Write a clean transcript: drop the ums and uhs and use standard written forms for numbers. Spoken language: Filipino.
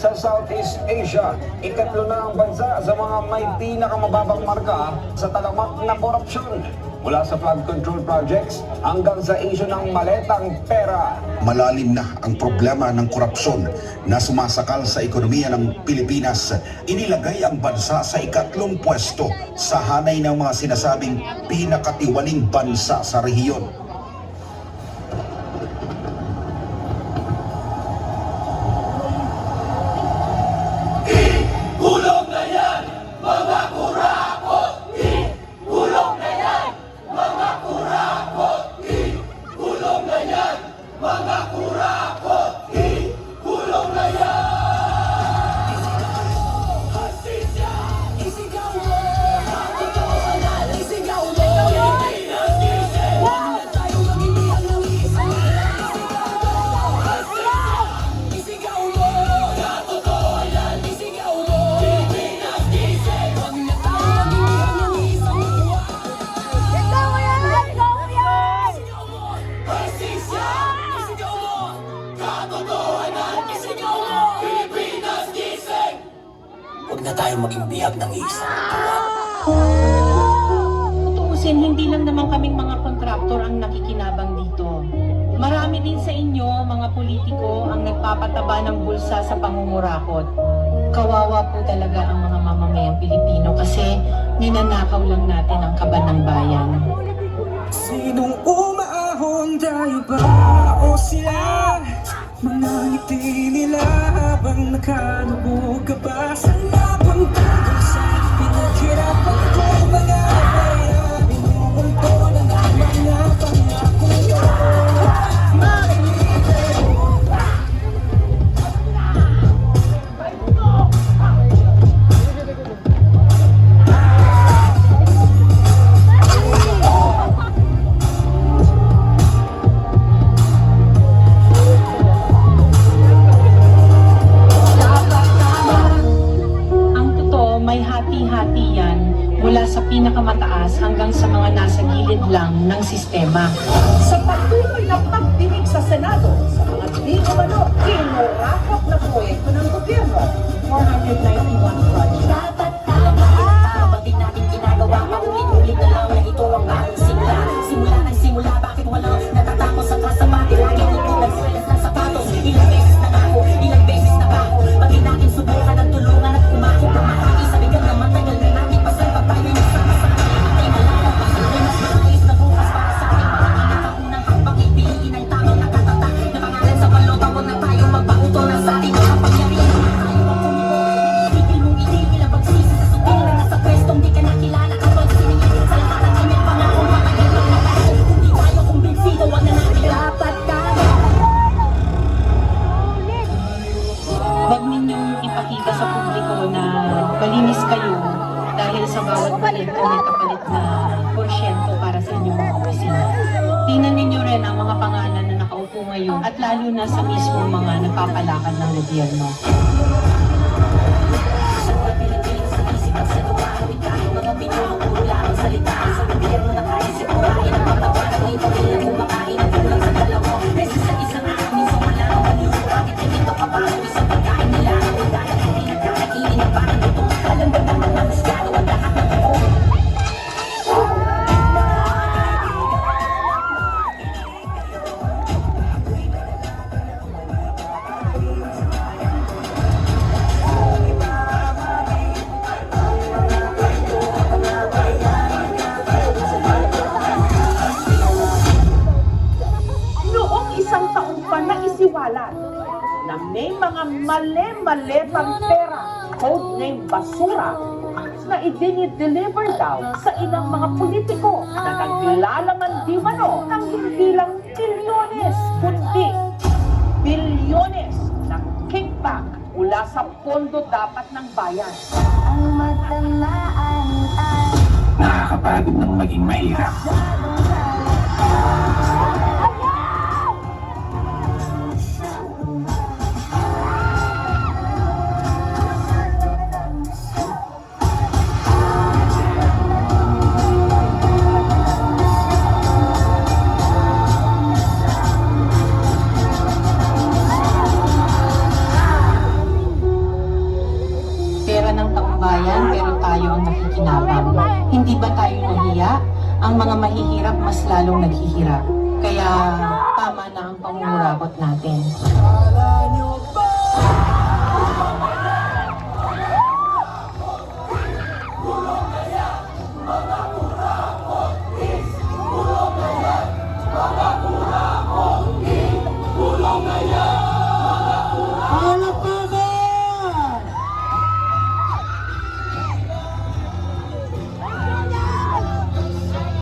sa Southeast Asia. Ikatlo na ang bansa sa mga may pinakamababang marka sa talamak na korupsyon. Mula sa flood control projects hanggang sa issue ng maletang pera. Malalim na ang problema ng korupsyon na sumasakal sa ekonomiya ng Pilipinas. Inilagay ang bansa sa ikatlong pwesto sa hanay ng mga sinasabing pinakatiwaling bansa sa rehiyon. Huwag na tayo maging bihag ng isang tuwa. Tutuusin, hindi lang naman kaming mga kontraktor ang nakikinabang dito. Marami din sa inyo, mga politiko, ang nagpapataba ng bulsa sa pangungurakot. Kawawa po talaga ang mga mamamayang Pilipino kasi ninanakaw lang natin ang kaban ng bayan. Sinong umaahon, tayo ba o sila? Mga ngiti nila habang nakalubog ka ba? Saan napunta sa pinaghirapan ko? Mga bayan, binubulto na ng mga pangako nyo. Hati-hati yan mula sa pinakamataas hanggang sa mga nasa gilid lang ng sistema. Sa patuloy na pagdinig sa Senado sa mga di umano kinurakot na proyekto ng gobyerno, 491 projects. Dapat tama, bakit di natin ginagawa? Paulit-ulit na lang na ito ang bagong simula. Simula ng simula, bakit walang natatapos sa kasabati? Laging ito nagsuelas ng sapatos. Ilang beses na ako, ilang beses na ako. Pagin natin subukan at tulungan at kumako pamahagi sa bigang na matagal na natin pasal pa tayo yung sama-sama. Ay malalapas, ay mas maayos na bukas para sa ating mga kinakaunang habang ipiliin ang tamang nakatatak na pangalan sa balota. Huwag na tayo magpauto na sa ating mga pangyarihan. Tayo ang pumito, itigil mong itigil ang pagsisi sa supil na nasa pwestong di ka nakilala. Kapag siningin sa lahat at imig pangakong matagal ng matagal. Kung di tayo kumbinsido, wag na natin dapat tayo. Huwag ninyong ipakita sa publiko na malinis kayo dahil sa bawat palit o may kapalit na porsyento para sa inyong mga opisina. Tingnan ninyo rin ang mga pangalan na nakaupo ngayon at lalo na sa mismo mga nagpapalakad ng gobyerno. Mga pinupuro lang ang salita sa gobyerno na kahit sigurahin ang matawaran ng ito bilang kumakain ang kulang sa dalawa. Beses sa isang araw, minsan wala ang maluto. Bakit ganito kapasok isang pagkain nila? Ang dahil hindi nagkakainin ang parang ito. Alam ba naman ang masyado ang lahat ng ito? Noong isang taong pa na isiwalat na may mga mali-maletang pera, codename basura, na idinideliver daw sa ilang mga politiko na naglalaman di mano ng hindi lang milyones, kundi bilyones ng kickback mula sa pondo dapat ng bayan. Ang matamaan ay Nakakapagod ng maging mahirap. tayo ang nakikinabang. Hindi ba tayo nahiya? Ang mga mahihirap mas lalong naghihirap. Kaya tama na ang pangungurabot natin. Akala nyo